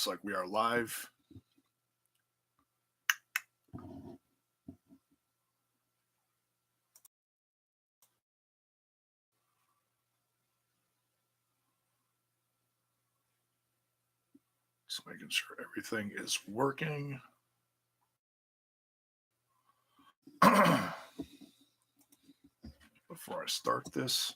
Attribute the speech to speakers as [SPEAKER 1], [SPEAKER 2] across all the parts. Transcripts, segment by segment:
[SPEAKER 1] Looks like we are live. Just making sure everything is working. Before I start this.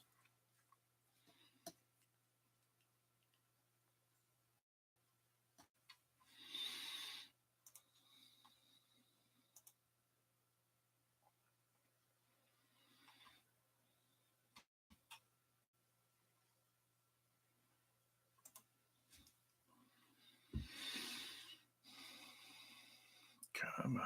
[SPEAKER 1] Come on.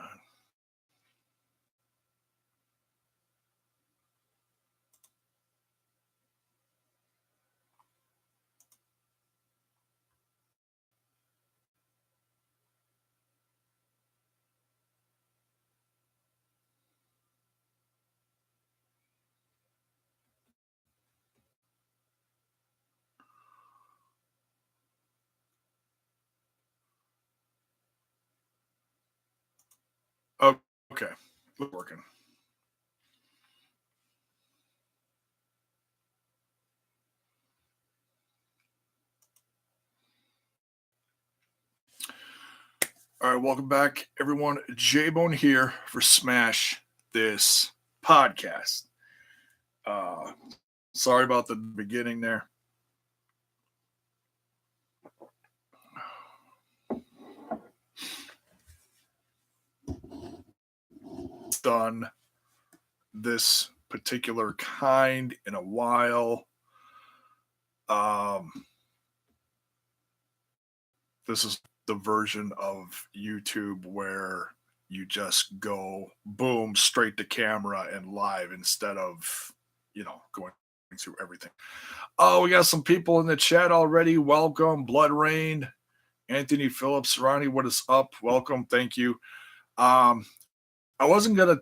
[SPEAKER 1] Okay, working. All right, welcome back, everyone. J-Bone here for Smash This Podcast. Sorry about the beginning there. Done this particular kind in a while. This is the version of YouTube where you just go boom straight to camera and live instead of going through everything. Oh, we got some people in the chat already. Welcome, Blood Rain, Anthony Phillips, Ronnie. What is up? Welcome, thank you. I wasn't gonna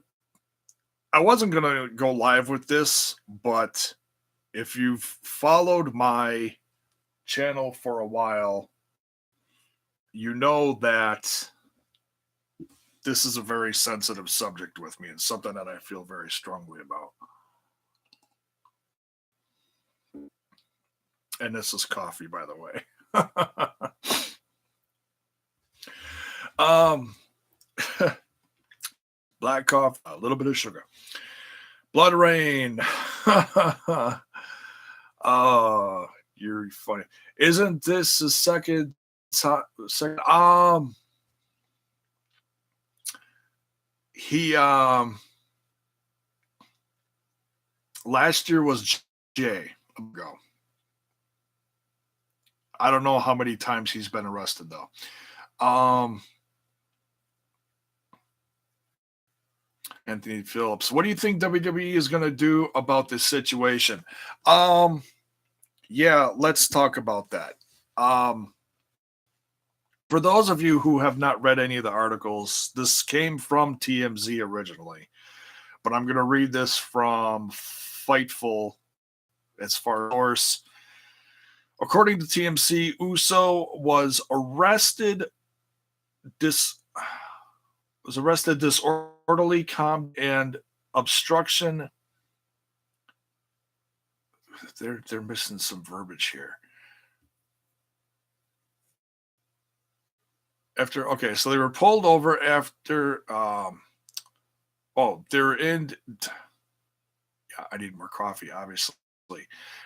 [SPEAKER 1] go live with this, but if you've followed my channel for a while, you know that this is a very sensitive subject with me and something that I feel very strongly about. And this is coffee, by the way. Black coffee, a little bit of sugar. Blood Rain. Oh, you're funny. Isn't this the second? He last year was Jay ago. I don't know how many times he's been arrested though. Anthony Phillips, what do you think WWE is going to do about this situation? Yeah, let's talk about that. For those of you who have not read any of the articles, this came from TMZ originally, but I'm going to read this from Fightful as far as source. According to TMZ, Uso was arrested disorderly conduct and obstruction. They're missing some verbiage here. So they were pulled over after they're in. Yeah, I need more coffee, obviously.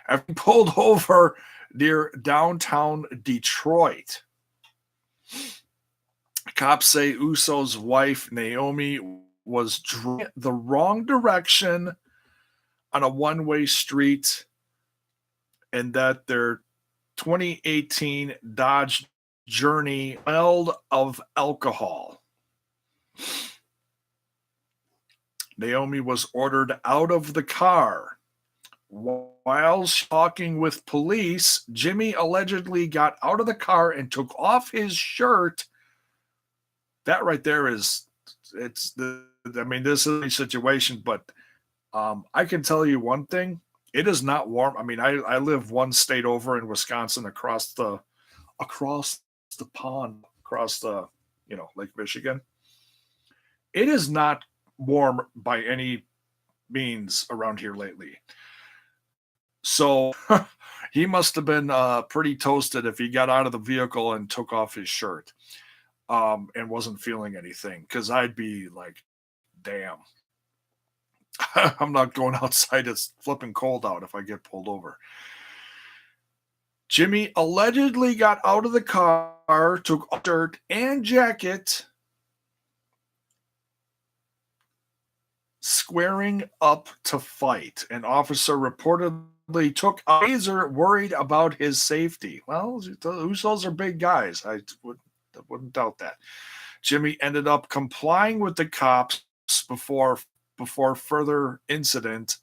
[SPEAKER 1] After pulled over near downtown Detroit. Cops say Uso's wife, Naomi, was driving the wrong direction on a one-way street and that their 2018 Dodge Journey smelled of alcohol. Naomi was ordered out of the car. While talking with police, Jimmy allegedly got out of the car and took off his shirt. That right there this is a situation, but I can tell you one thing. It is not warm. I mean, I live one state over in Wisconsin across the pond across the, Lake Michigan. It is not warm by any means around here lately. So he must have been pretty toasted if he got out of the vehicle and took off his shirt and wasn't feeling anything. Because I'd be like, damn, I'm not going outside. It's flipping cold out if I get pulled over. Jimmy allegedly got out of the car, took off shirt and jacket, squaring up to fight. An officer reportedly took a taser, worried about his safety. Well, the Usos are big guys. Wouldn't doubt that. Jimmy ended up complying with the cops before further incident.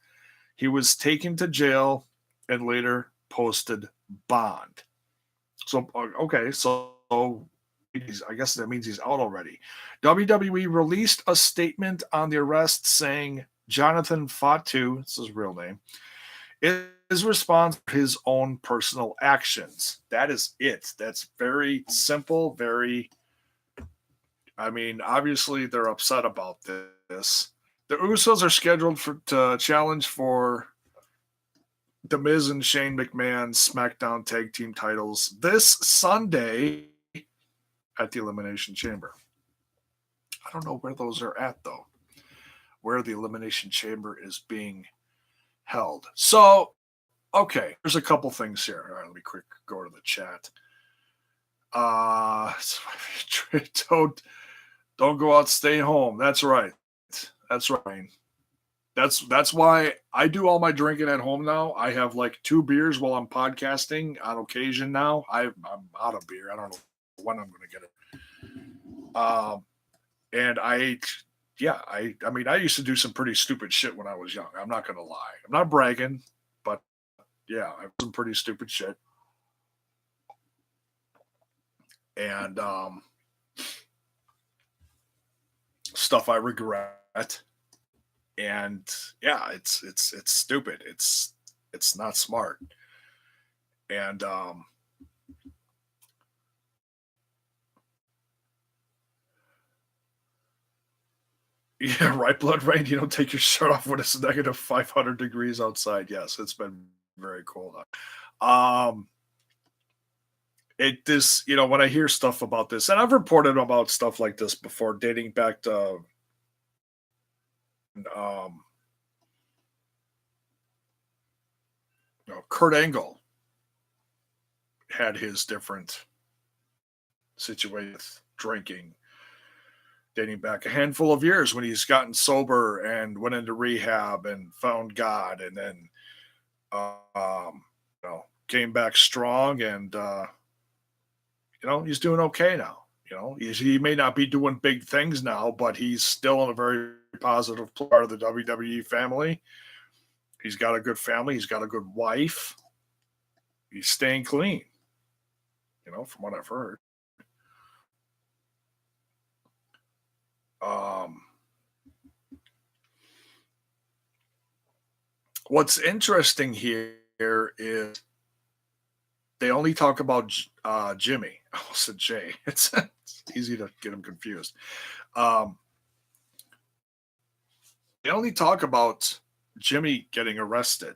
[SPEAKER 1] He was taken to jail and later posted bond. So okay, so I guess that means he's out already. WWE released a statement on the arrest saying Jonathan Fatu, this is his real name, is responsible for his own personal actions. That is it. That's very simple, obviously they're upset about this. The Usos are scheduled to challenge for The Miz and Shane McMahon SmackDown Tag Team titles this Sunday at the Elimination Chamber. I don't know where those are at, though, where the Elimination Chamber is being held. So, okay, there's a couple things here. All right, let me quick go to the chat. Don't go out, stay home. That's right. That's right. That's why I do all my drinking at home now. I have like 2 beers while I'm podcasting on occasion now. I'm out of beer. I don't know when I'm going to get it. And I used to do some pretty stupid shit when I was young. I'm not going to lie. I'm not bragging, but yeah, I have some pretty stupid shit. And stuff I regret. And yeah, it's stupid. It's not smart. And yeah, right, Blood Rain. You don't take your shirt off when it's negative 500 degrees outside. Yes, it's been very cold. When I hear stuff about this, and I've reported about stuff like this before, dating back to Kurt Angle had his different situation with drinking, dating back a handful of years when he's gotten sober and went into rehab and found God, and then came back strong, and he's doing okay now. He may not be doing big things now, but he's still in a very positive part of the WWE family. He's got a good family. He's got a good wife. He's staying clean, from what I've heard. What's interesting here is they only talk about Jimmy. I almost said Jay. It's easy to get them confused. They only talk about Jimmy getting arrested.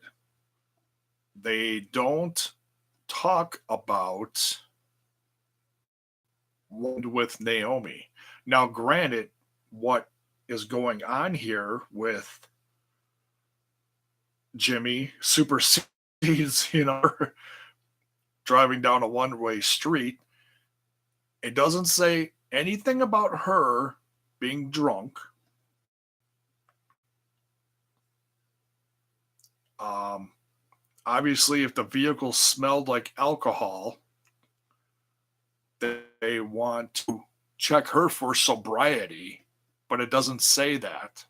[SPEAKER 1] They don't talk about one with Naomi. Now, granted, what is going on here with Jimmy supersedes, driving down a one-way street. It doesn't say anything about her being drunk. Obviously, if the vehicle smelled like alcohol, they want to check her for sobriety, but it doesn't say that.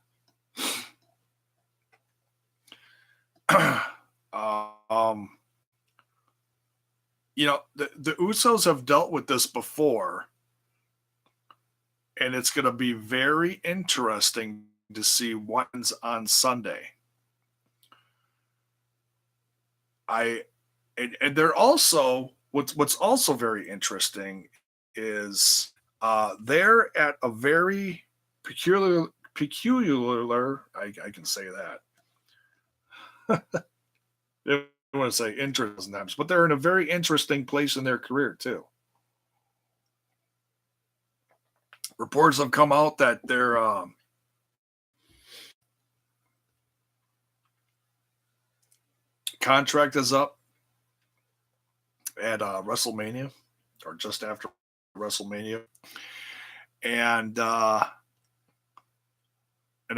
[SPEAKER 1] The Usos have dealt with this before, and it's going to be very interesting to see what's on Sunday. And they're also what's also very interesting is they're at a very peculiar. I can say that. I want to say interesting times, but they're in a very interesting place in their career too. Reports have come out that their contract is up at WrestleMania or just after WrestleMania, and and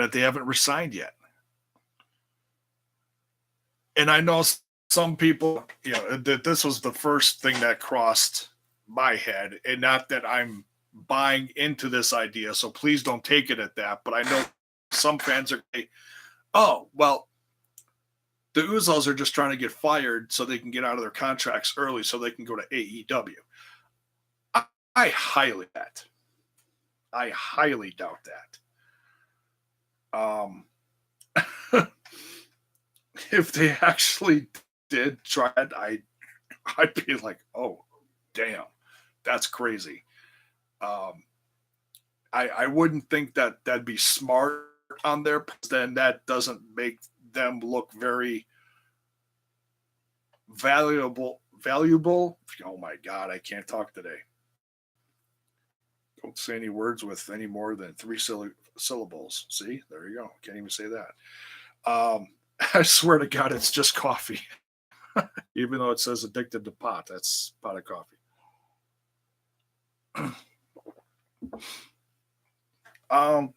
[SPEAKER 1] that they haven't resigned yet. And I know some people, that this was the first thing that crossed my head, and not that I'm buying into this idea, so please don't take it at that. But I know some fans are, oh, well, the Uzos are just trying to get fired so they can get out of their contracts early so they can go to AEW. I highly that. I highly doubt that. If they actually did try it, I'd be like, oh, damn, that's crazy. I wouldn't think that that'd be smart on their part. Then that doesn't make them look very valuable. Oh my God, I can't talk today. Don't say any words with any more than three syllables. See, there you go. Can't even say that. I swear to God, it's just coffee. Even though it says addicted to pot, that's pot of coffee. um,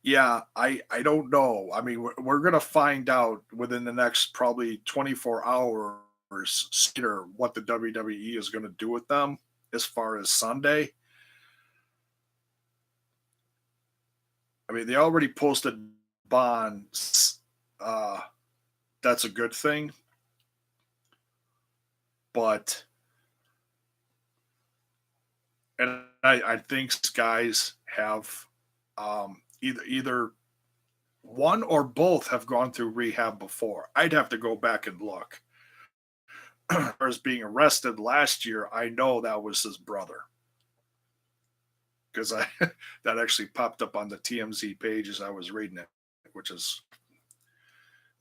[SPEAKER 1] yeah, I don't know. I mean, we're gonna find out within the next probably 24 hours later what the WWE is going to do with them as far as Sunday. I mean, they already posted bonds. That's a good thing, but and I think guys have either one or both have gone through rehab before. I'd have to go back and look. As being arrested last year, I know that was his brother because I that actually popped up on the TMZ page as I was reading it, which is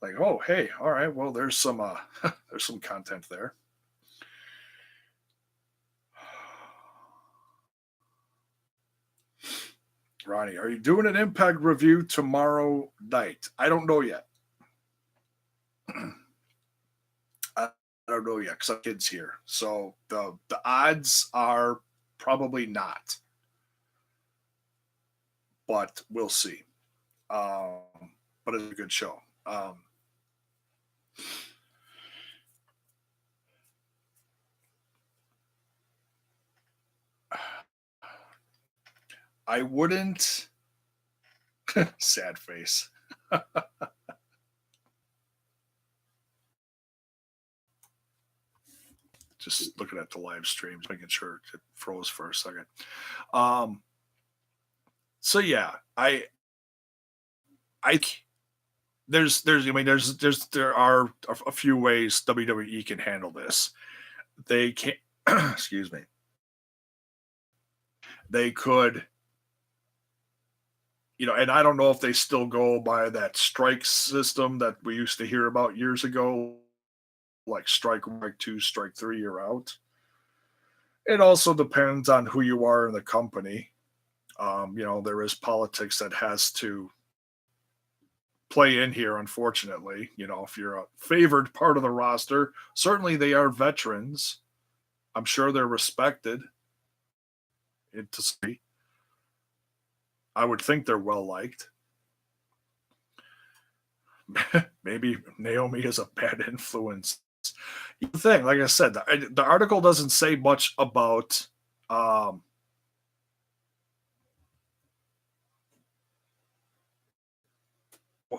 [SPEAKER 1] like, oh hey, all right, well there's some there's some content there. Ronnie, are you doing an Impact review tomorrow night? I don't know yet. I don't know yet because kids here, so the odds are probably not, but we'll see. But it's a good show. I wouldn't. Sad face. Just looking at the live streams, making sure it froze for a second. So yeah, I I mean there are a few ways WWE can handle this. They can excuse me. They could, and I don't know if they still go by that strike system that we used to hear about years ago, like strike 2, strike 3, you're out. It also depends on who you are in the company. There is politics that has to play in here, unfortunately. If you're a favored part of the roster, certainly they are veterans. I'm sure they're respected. To see, I would think they're well liked. Maybe Naomi is a bad influence. The thing, like I said, the article doesn't say much about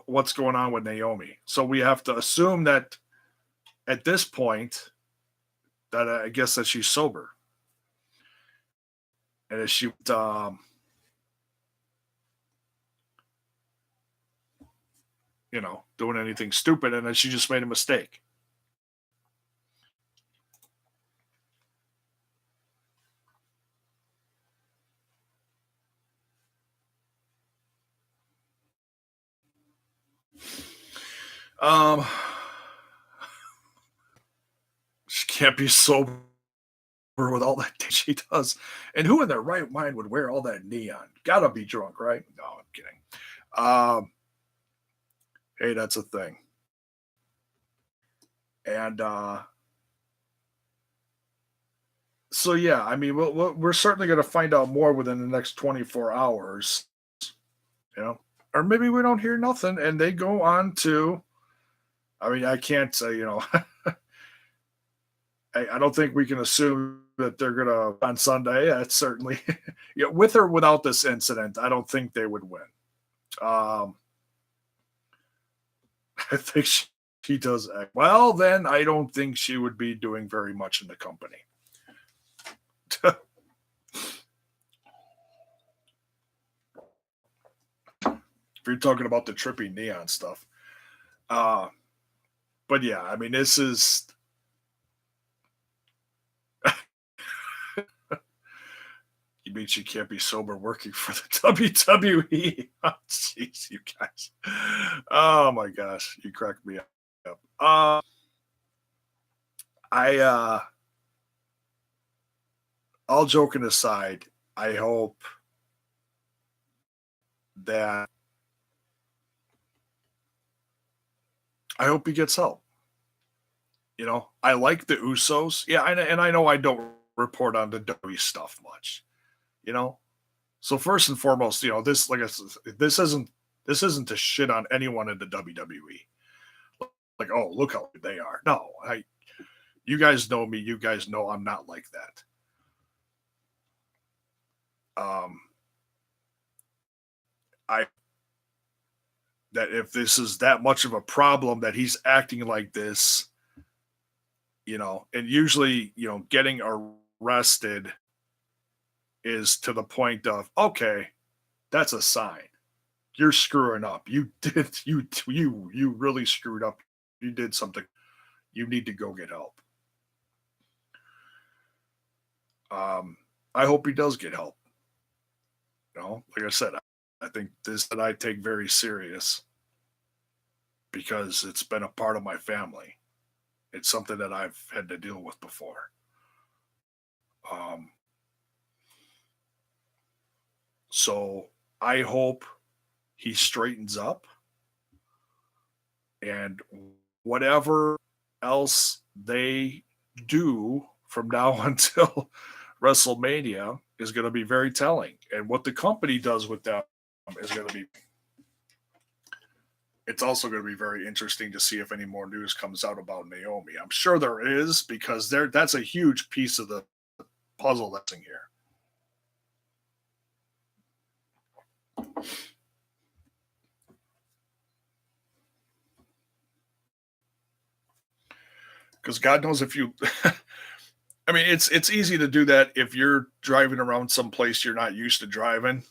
[SPEAKER 1] what's going on with Naomi. So we have to assume that at this point, that I guess that she's sober, and is she doing anything stupid, and then she just made a mistake. Um, she can't be sober with all that she does. And who in their right mind would wear all that neon? Gotta be drunk, right? No, I'm kidding. Um, hey, that's a thing. And so, yeah, I mean, we're certainly going to find out more within the next 24 hours, you know, or maybe we don't hear nothing and they go on to, I mean, I can't say, I don't think we can assume that they're going to on Sunday. That's certainly, yeah, with or without this incident, I don't think they would win. Um, I think she does act well. Then I don't think she would be doing very much in the company. If you're talking about the trippy neon stuff, uh, but yeah, I mean, this is. You mean she can't be sober working for the WWE? Oh, jeez, you guys. Oh my gosh, you cracked me up. I all joking aside, I hope that I hope he gets help. I like the Usos. Yeah, and I know I don't report on the WWE stuff much. You know, so first and foremost, this like I said, this isn't to shit on anyone in the WWE. Like, oh, look how good they are. No, you guys know me. You guys know I'm not like that. Um, I that if this is that much of a problem that he's acting like this, and usually, getting arrested is to the point of, okay, that's a sign. You're screwing up. You really screwed up. You did something. You need to go get help. Um, I hope he does get help. Like I said, I think this that I take very serious because it's been a part of my family. It's something that I've had to deal with before. Um, so I hope he straightens up and whatever else they do from now until WrestleMania is going to be very telling. And what the company does with them is going to be. It's also going to be very interesting to see if any more news comes out about Naomi. I'm sure there is because that's a huge piece of the puzzle that's in here. Because God knows if you, I mean, it's easy to do that if you're driving around someplace you're not used to driving.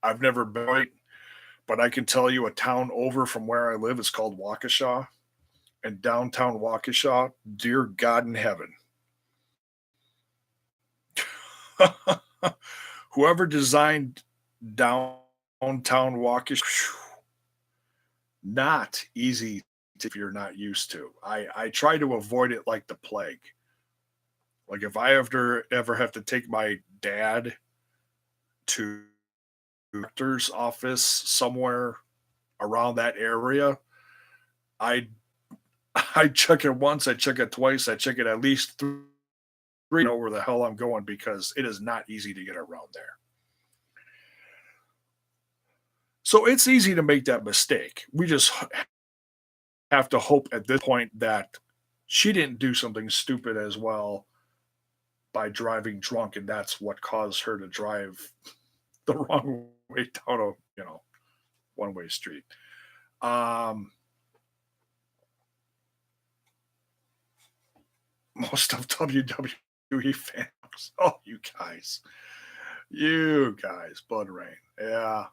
[SPEAKER 1] I've never been, but I can tell you a town over from where I live is called Waukesha, and downtown Waukesha, dear God in heaven, whoever designed downtown Waukesha, not easy if you're not used to. I try to avoid it like the plague. Like if I ever have to take my dad to doctor's office somewhere around that area, I I check it once, I check it twice, I check it at least three. Know where the hell I'm going because it is not easy to get around there. So it's easy to make that mistake. We just have to hope at this point that she didn't do something stupid as well by driving drunk, and that's what caused her to drive the wrong way down a one way street. Um, most of WWE fans. Oh, you guys, Blood Rain. Yeah.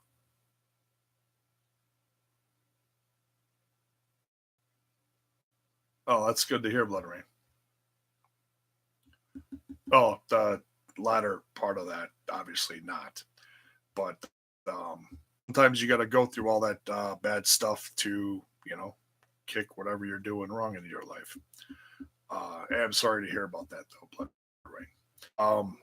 [SPEAKER 1] Oh, that's good to hear, Blood Rain. Oh, the latter part of that, obviously not. But sometimes you got to go through all that bad stuff to you know, kick whatever you're doing wrong in your life. I'm sorry to hear about that, though, Blood Rain. Um,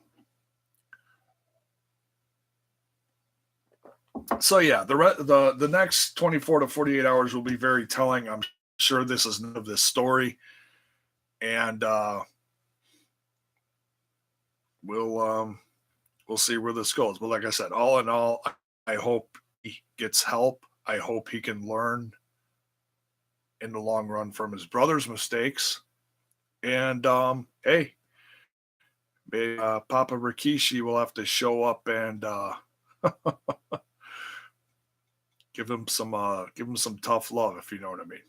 [SPEAKER 1] so yeah, the next 24 to 48 hours will be very telling. I'm sure this is none of this story, and we'll we'll see where this goes. But like I said, all in all, I hope he gets help. I hope he can learn in the long run from his brother's mistakes. And hey, maybe, Papa Rikishi will have to show up and give him some tough love, if you know what I mean.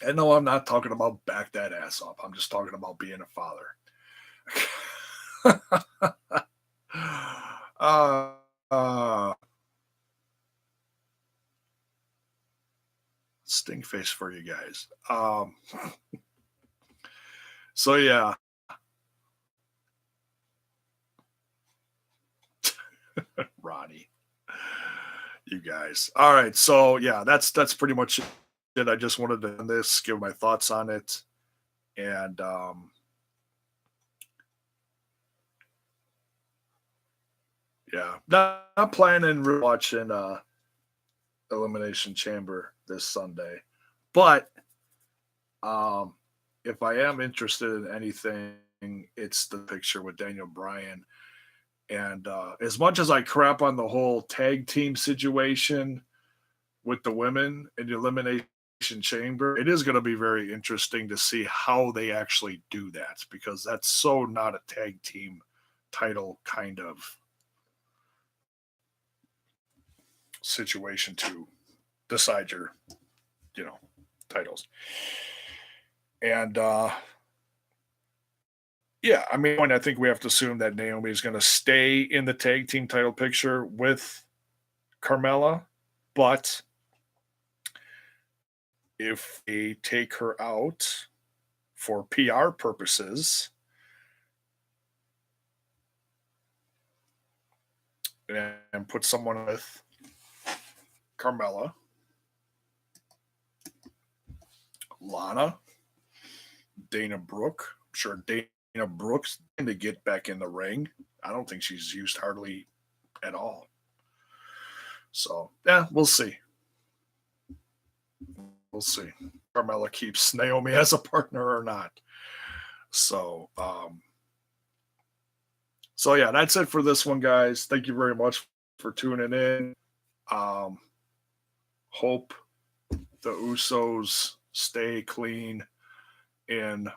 [SPEAKER 1] And no, I'm not talking about back that ass up. I'm just talking about being a father. uh, uh, stink face for you guys. So yeah, Ronnie, you guys. All right, so yeah, that's pretty much it. I just wanted to end this, give my thoughts on it, and yeah, not planning watching Elimination Chamber this Sunday, but um, if I am interested in anything, it's the picture with Daniel Bryan. And as much as I crap on the whole tag team situation with the women in the Elimination Chamber, it is going to be very interesting to see how they actually do that, because that's so not a tag team title kind of situation to decide your, you know, titles. And yeah, I mean, I think we have to assume that Naomi is going to stay in the tag team title picture with Carmella, but if they take her out for PR purposes and put someone with Carmella, Lana, Dana Brooke, I'm sure Dana Brooks to get back in the ring. I don't think she's used hardly at all. So yeah, we'll see. We'll see. Carmella keeps Naomi as a partner or not. So so yeah, that's it for this one, guys. Thank you very much for tuning in. Um, hope the Usos stay clean in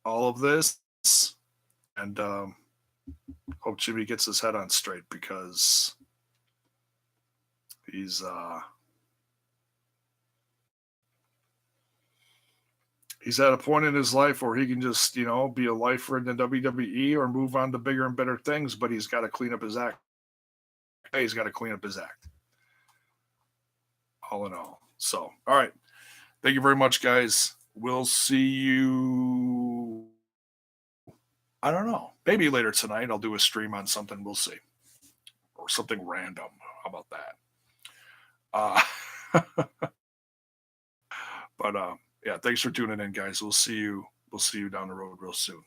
[SPEAKER 1] all of this, and hope Jimmy gets his head on straight, because he's at a point in his life where he can just, be a lifer in the WWE or move on to bigger and better things, but he's got to clean up his act. He's got to clean up his act. All in all. So, all right. Thank you very much, guys. We'll see you. I don't know. Maybe later tonight I'll do a stream on something. We'll see. Or something random. How about that? But yeah, thanks for tuning in, guys. We'll see you down the road real soon.